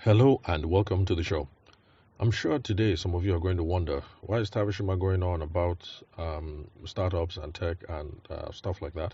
Hello and welcome to the show. I'm sure today some of you are going to wonder why is Tavishima going on about startups and tech and stuff like that.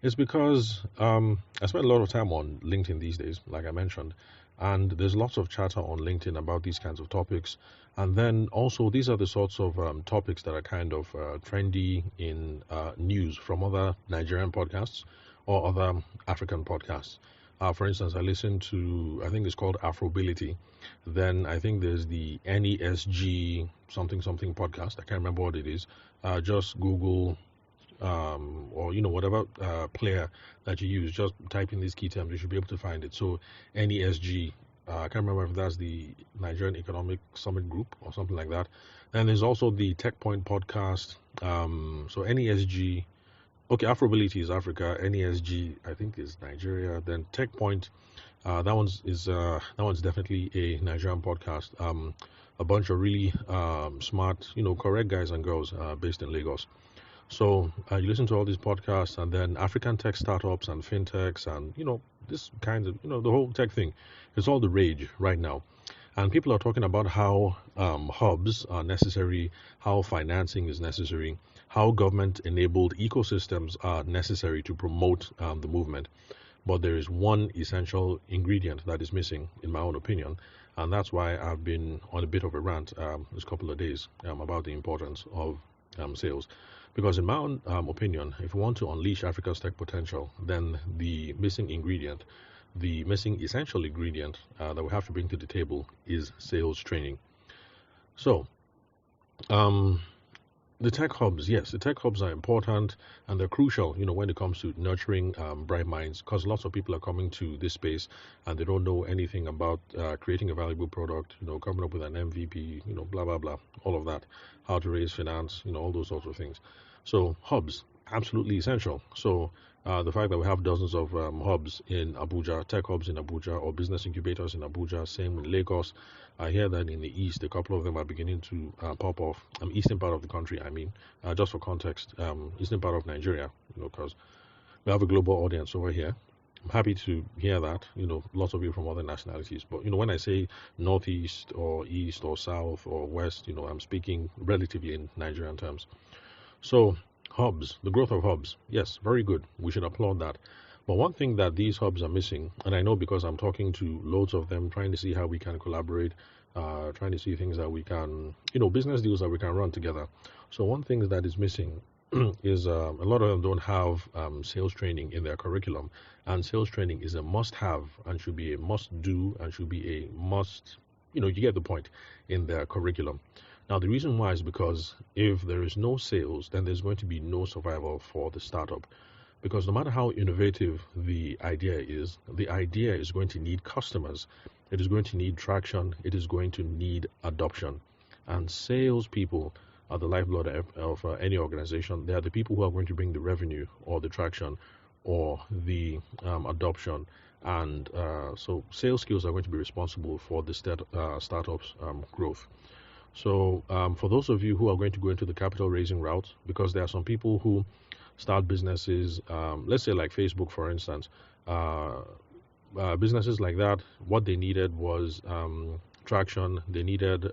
It's because I spend a lot of time on LinkedIn these days, like I mentioned, and there's lots of chatter on LinkedIn about these kinds of topics. And then also, these are the sorts of topics that are kind of trendy in news from other Nigerian podcasts or other African podcasts. For instance, I listen to, I think it's called Afrobility. Then I think there's the NESG something something podcast. I can't remember what it is. Just Google or whatever player that you use, just type in these key terms, you should be able to find it. So NESG, I can't remember if that's the Nigerian Economic Summit Group or something like that. Then there's also the Tech Point podcast. So NESG, okay, Afrobility is Africa. NESG, I think, is Nigeria. Then Tech Point, that one's definitely a Nigerian podcast. A bunch of really smart, correct guys and girls based in Lagos. So you listen to all these podcasts, and then African tech startups and fintechs, and this kind of the whole tech thing. It's all the rage right now, and people are talking about how hubs are necessary, how financing is necessary, how government-enabled ecosystems are necessary to promote the movement. But there is one essential ingredient that is missing, in my own opinion, and that's why I've been on a bit of a rant this couple of days about the importance of sales. Because in my own opinion, if we want to unleash Africa's tech potential, then the missing ingredient, the missing essential ingredient that we have to bring to the table is sales training. So, um, the tech hubs, yes, the tech hubs are important and they're crucial, when it comes to nurturing bright minds, because lots of people are coming to this space and they don't know anything about creating a valuable product, coming up with an MVP, blah, blah, blah, all of that, how to raise finance, all those sorts of things. So hubs, absolutely essential. So the fact that we have dozens of hubs in Abuja, tech hubs in Abuja, or business incubators in Abuja, same in Lagos. I hear that in the east, a couple of them are beginning to pop off. Eastern part of the country, I mean, just for context, eastern part of Nigeria, because we have a global audience over here. I'm happy to hear that, lots of you from other nationalities. But, when I say northeast or east or south or west, I'm speaking relatively in Nigerian terms. So, hubs, the growth of hubs, yes, very good. We should applaud that. But one thing that these hubs are missing, and I know because I'm talking to loads of them, trying to see how we can collaborate, trying to see things that we can, business deals that we can run together. So, one thing that is missing is a lot of them don't have sales training in their curriculum. And sales training is a must have and should be a must do and should be a must, you get the point, in their curriculum. Now, the reason why is because if there is no sales, then there's going to be no survival for the startup. Because no matter how innovative the idea is going to need customers. It is going to need traction. It is going to need adoption. And salespeople are the lifeblood of any organization. They are the people who are going to bring the revenue or the traction or the adoption. And so sales skills are going to be responsible for the startup's growth. So for those of you who are going to go into the capital raising route, because there are some people who start businesses, let's say like Facebook, for instance, businesses like that, what they needed was traction. They needed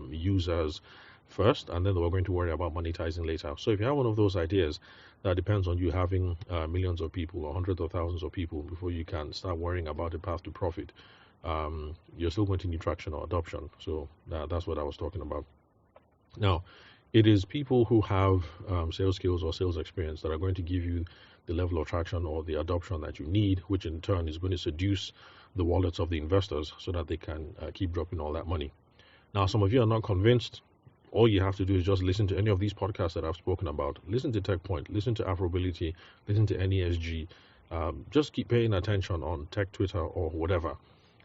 users first, and then they were going to worry about monetizing later. So if you have one of those ideas, that depends on you having millions of people or hundreds of thousands of people before you can start worrying about the path to profit. You're still going to need traction or adoption. So that's what I was talking about. Now, it is people who have sales skills or sales experience that are going to give you the level of traction or the adoption that you need, which in turn is going to seduce the wallets of the investors so that they can keep dropping all that money. Now, some of you are not convinced. All you have to do is just listen to any of these podcasts that I've spoken about. Listen to TechPoint, listen to Afrobility, listen to NESG. Just keep paying attention on Tech Twitter or whatever.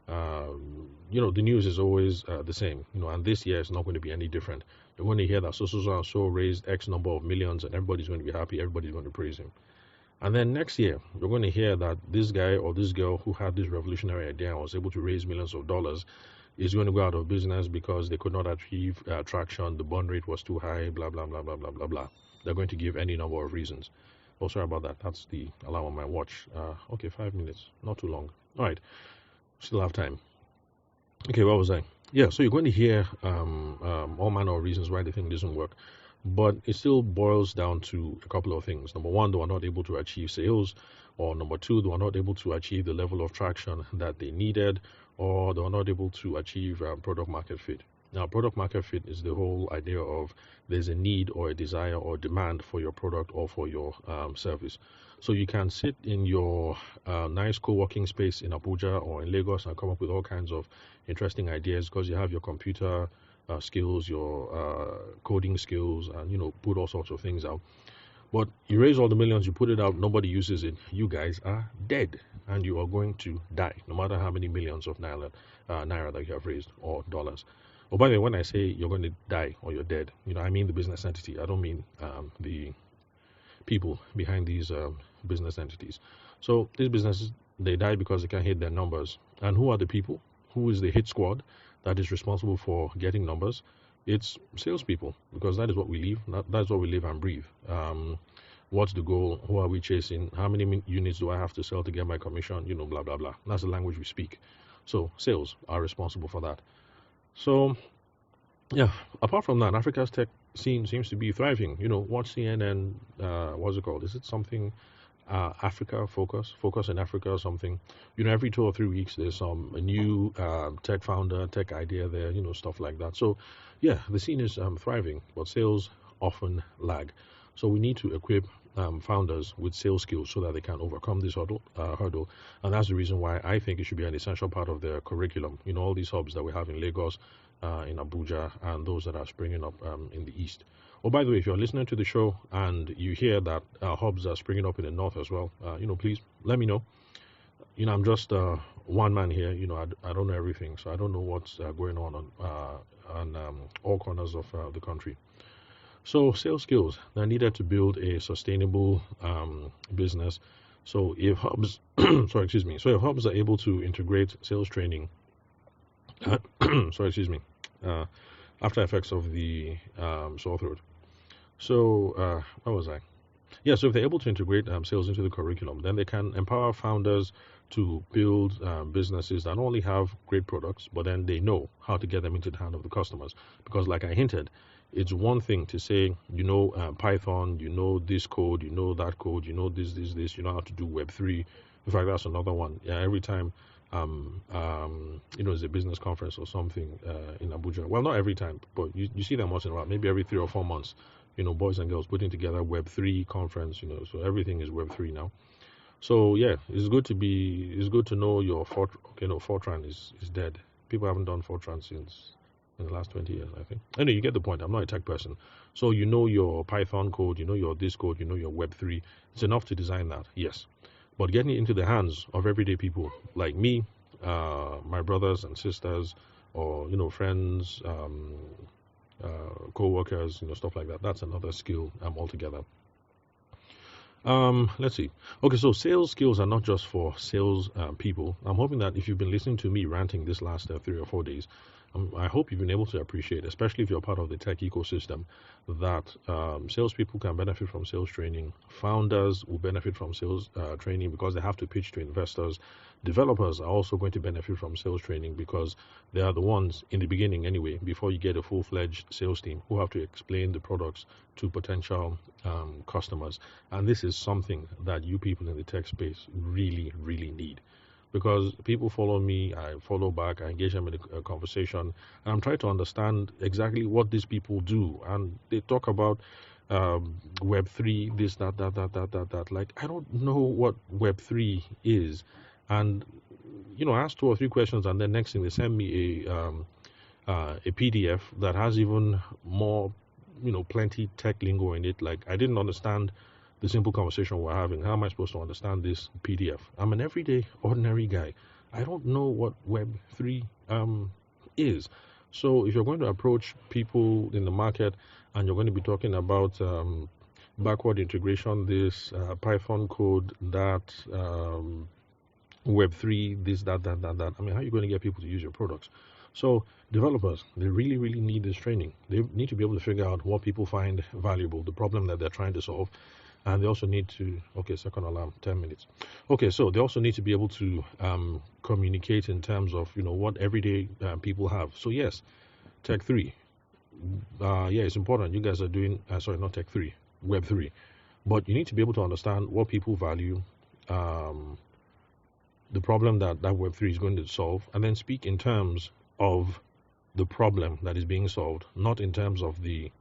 The news is always the same, and this year is not going to be any different. You're going to hear that so raised X number of millions and everybody's going to be happy, everybody's going to praise him. And then next year, you're going to hear that this guy or this girl who had this revolutionary idea and was able to raise millions of dollars is going to go out of business because they could not achieve traction, the burn rate was too high, blah, blah, blah, blah, blah, blah, blah. They're going to give any number of reasons. Oh, sorry about that. That's the alarm on my watch. Okay, 5 minutes. Not too long. All right. Still have time. Okay, what was I? Yeah, so you're going to hear all manner of reasons why the thing doesn't work, but it still boils down to a couple of things. Number one, they were not able to achieve sales, or number two, they were not able to achieve the level of traction that they needed, or they were not able to achieve product market fit. Now, product market fit is the whole idea of there's a need or a desire or demand for your product or for your service. So you can sit in your nice co-working space in Abuja or in Lagos and come up with all kinds of interesting ideas because you have your computer skills, your coding skills, and put all sorts of things out. But you raise all the millions, you put it out, nobody uses it. You guys are dead, and you are going to die, no matter how many millions of naira that you have raised or dollars. Oh, by the way, when I say you're going to die or you're dead, I mean the business entity. I don't mean the people behind these business entities. So these businesses, they die because they can't hit their numbers. And who are the people? Who is the hit squad that is responsible for getting numbers? It's salespeople, because that is what we live. That's what we live and breathe. What's the goal? Who are we chasing? How many units do I have to sell to get my commission? Blah blah blah. That's the language we speak. So sales are responsible for that. So yeah, apart from that, Africa's tech scene seems to be thriving. Watch CNN, what's it called? Is it something Africa Focus in Africa or something? Every 2 or 3 weeks there's a new tech founder, tech idea there, stuff like that. So yeah, the scene is thriving, but sales often lag. So we need to equip founders with sales skills so that they can overcome this hurdle. And that's the reason why I think it should be an essential part of their curriculum. All these hubs that we have in Lagos, in Abuja, and those that are springing up in the East. Oh, by the way, if you're listening to the show and you hear that hubs are springing up in the North as well, please let me know. I'm just one man here. I don't know everything, so I don't know what's going on all corners of the country. So sales skills are needed to build a sustainable business. So if hubs, sorry, excuse me. So if hubs are able to integrate sales training, sorry, excuse me, after effects of the sore throat. So where was I? Yeah, so if they're able to integrate sales into the curriculum, then they can empower founders to build businesses that not only have great products, but then they know how to get them into the hand of the customers. Because, like I hinted, it's one thing to say, Python, this code, that code, this, you know how to do Web3. In fact, that's another one. Yeah, every time, there's a business conference or something in Abuja. Well, not every time, but you see them once in a while, maybe every 3 or 4 months. Boys and girls putting together Web3 conference. So everything is Web3 now. So yeah, it's good to know your Fortran is dead. People haven't done Fortran since in the last 20 years, I think. Anyway, you get the point. I'm not a tech person. So your Python code, your this code, your Web3. It's enough to design that, yes. But getting it into the hands of everyday people like me, my brothers and sisters, or friends, co-workers, stuff like that. That's another skill altogether. Let's see. Okay, so sales skills are not just for sales people. I'm hoping that if you've been listening to me ranting this last 3 or 4 days, I hope you've been able to appreciate, especially if you're part of the tech ecosystem, that salespeople can benefit from sales training. Founders will benefit from sales training because they have to pitch to investors. Developers are also going to benefit from sales training because they are the ones in the beginning anyway, before you get a full-fledged sales team, who have to explain the products to potential customers. And this is something that you people in the tech space really, really need. Because people follow me, I follow back, I engage them in a conversation, and I'm trying to understand exactly what these people do. And they talk about Web3, this, that. Like, I don't know what Web3 is. And, I ask 2 or 3 questions, and then next thing they send me a PDF that has even more, plenty tech lingo in it. Like, I didn't understand the simple conversation we're having. How am I supposed to understand this PDF? I'm an everyday, ordinary guy. I don't know what Web3 is. So if you're going to approach people in the market and you're going to be talking about backward integration, this Python code, that Web3, this, that. I mean, how are you going to get people to use your products? So developers, they really, really need this training. They need to be able to figure out what people find valuable, the problem that they're trying to solve, And they also need to, okay, second alarm, 10 minutes. Okay, so they also need to be able to communicate in terms of, what everyday people have. So yes, Tech 3. Yeah, it's important. You guys are doing, sorry, not Tech 3, Web 3. But you need to be able to understand what people value, um, the problem that Web 3 is going to solve, and then speak in terms of the problem that is being solved, not in terms of the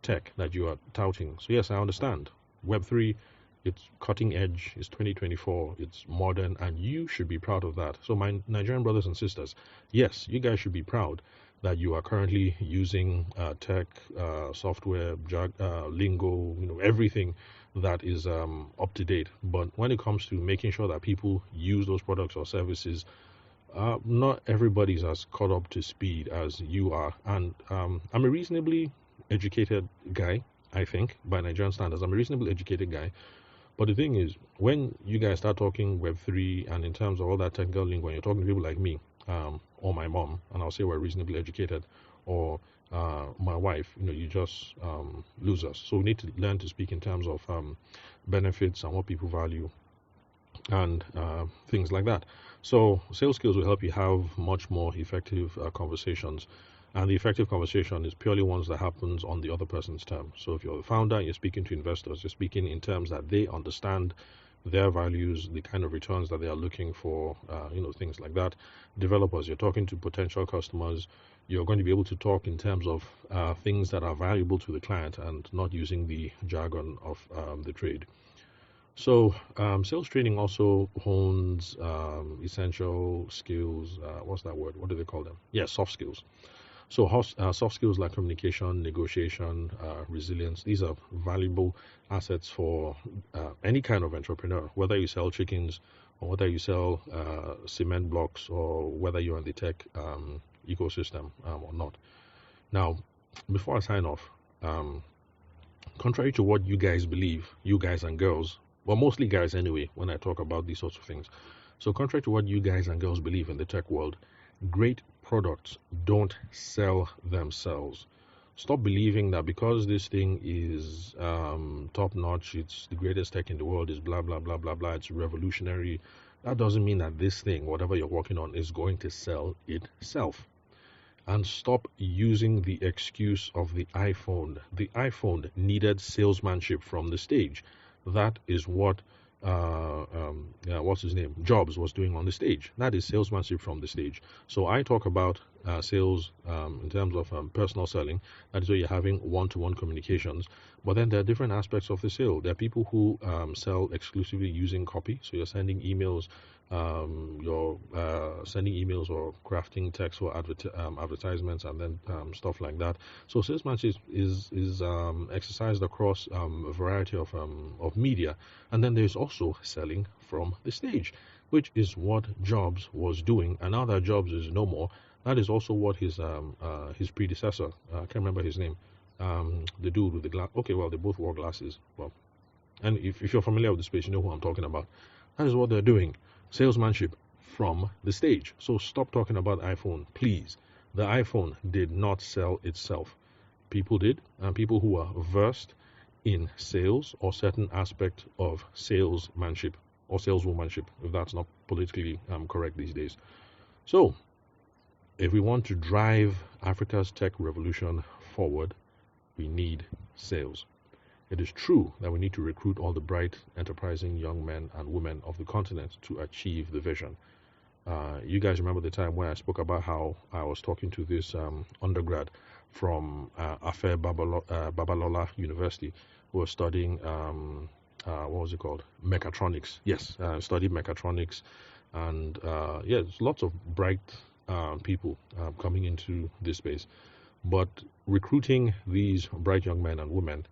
tech that you are touting. So yes, I understand. Web3, it's cutting edge, it's 2024, it's modern, and you should be proud of that. So my Nigerian brothers and sisters, yes, you guys should be proud that you are currently using tech, software, lingo, everything that is up to date. But when it comes to making sure that people use those products or services, not everybody's as caught up to speed as you are. And I'm a reasonably educated guy, I think, by Nigerian standards. I'm a reasonably educated guy. But the thing is, when you guys start talking Web3 and in terms of all that technical lingo, when you're talking to people like me or my mom, and I'll say we're reasonably educated, or my wife, you just lose us. So we need to learn to speak in terms of benefits and what people value and things like that. So sales skills will help you have much more effective conversations. And the effective conversation is purely ones that happens on the other person's terms. So if you're the founder, you're speaking to investors, you're speaking in terms that they understand their values, the kind of returns that they are looking for, things like that. Developers, you're talking to potential customers, you're going to be able to talk in terms of things that are valuable to the client and not using the jargon of the trade. So, sales training also hones essential skills. What's that word? What do they call them? Yeah, soft skills. So, soft skills like communication, negotiation, resilience, these are valuable assets for any kind of entrepreneur, whether you sell chickens or whether you sell cement blocks or whether you're in the tech ecosystem or not. Now, before I sign off, contrary to what you guys believe, you guys and girls, well, mostly guys anyway, when I talk about these sorts of things. So, contrary to what you guys and girls believe in the tech world, great products don't sell themselves. Stop believing that because this thing is top notch, it's the greatest tech in the world, is blah, blah, blah, blah, blah, it's revolutionary. That doesn't mean that this thing, whatever you're working on, is going to sell itself. And stop using the excuse of the iPhone. The iPhone needed salesmanship from the stage. That is what what's his name? Jobs was doing on the stage. That is salesmanship from the stage. So I talk about sales in terms of personal selling. That is where you're having one-to-one communications. But then there are different aspects of the sale. There are people who sell exclusively using copy. So you're sending emails, sending emails or crafting text for advertisements and then stuff like that. So salesmanship is exercised across a variety of media. And then there's also selling from the stage, which is what Jobs was doing. And now that Jobs is no more, that is also what his predecessor, I can't remember his name, the dude with the glass. Okay, well, they both wore glasses. Well, and if you're familiar with the space, you know who I'm talking about. That is what they're doing. Salesmanship from the stage. So stop talking about iPhone, please. The iPhone did not sell itself. People did, and people who are versed in sales or certain aspect of salesmanship or saleswomanship, if that's not politically correct these days. So, if we want to drive Africa's tech revolution forward, we need sales. It is true that we need to recruit all the bright, enterprising young men and women of the continent to achieve the vision. You guys remember the time when I spoke about how I was talking to this undergrad from Afe Babalola University who was studying, what was it called? Mechatronics. Yes, studied mechatronics. And there's lots of bright people coming into this space. But recruiting these bright young men and women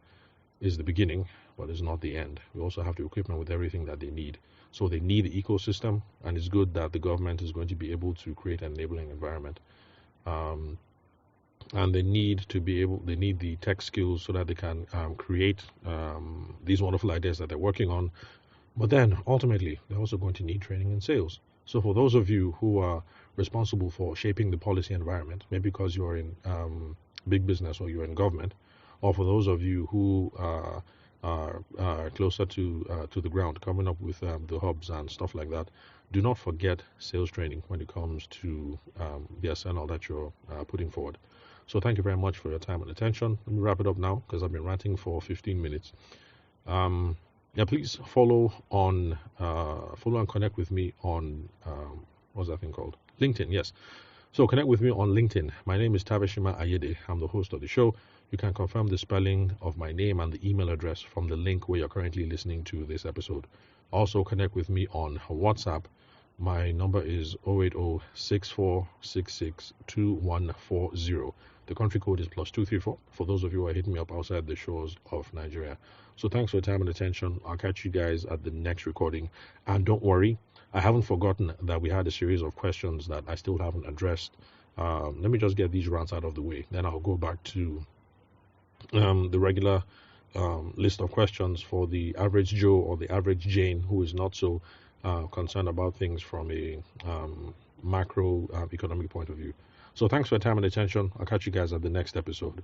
is the beginning, but it's not the end. We also have to equip them with everything that they need. So they need the ecosystem, and it's good that the government is going to be able to create an enabling environment. And they need the tech skills so that they can create these wonderful ideas that they're working on. But then ultimately, they're also going to need training in sales. So for those of you who are responsible for shaping the policy environment, maybe because you're in big business or you're in government, or for those of you who are closer to the ground, coming up with the hubs and stuff like that. Do not forget sales training when it comes to the arsenal that you're putting forward. So thank you very much for your time and attention. Let me wrap it up now because I've been ranting for 15 minutes. Yeah, please follow and connect with me on what's that thing called? LinkedIn. Yes. So connect with me on LinkedIn. My name is Tabashima Ayede. I'm the host of the show. You can confirm the spelling of my name and the email address from the link where you're currently listening to this episode. Also connect with me on WhatsApp. My number is 080-6466-2140. The country code is +234 for those of you who are hitting me up outside the shores of Nigeria. So thanks for your time and attention. I'll catch you guys at the next recording. And don't worry, I haven't forgotten that we had a series of questions that I still haven't addressed. Let me just get these rants out of the way. Then I'll go back to the regular list of questions for the average Joe or the average Jane who is not so concerned about things from a macro economic point of view. So thanks for your time and attention. I'll catch you guys at the next episode.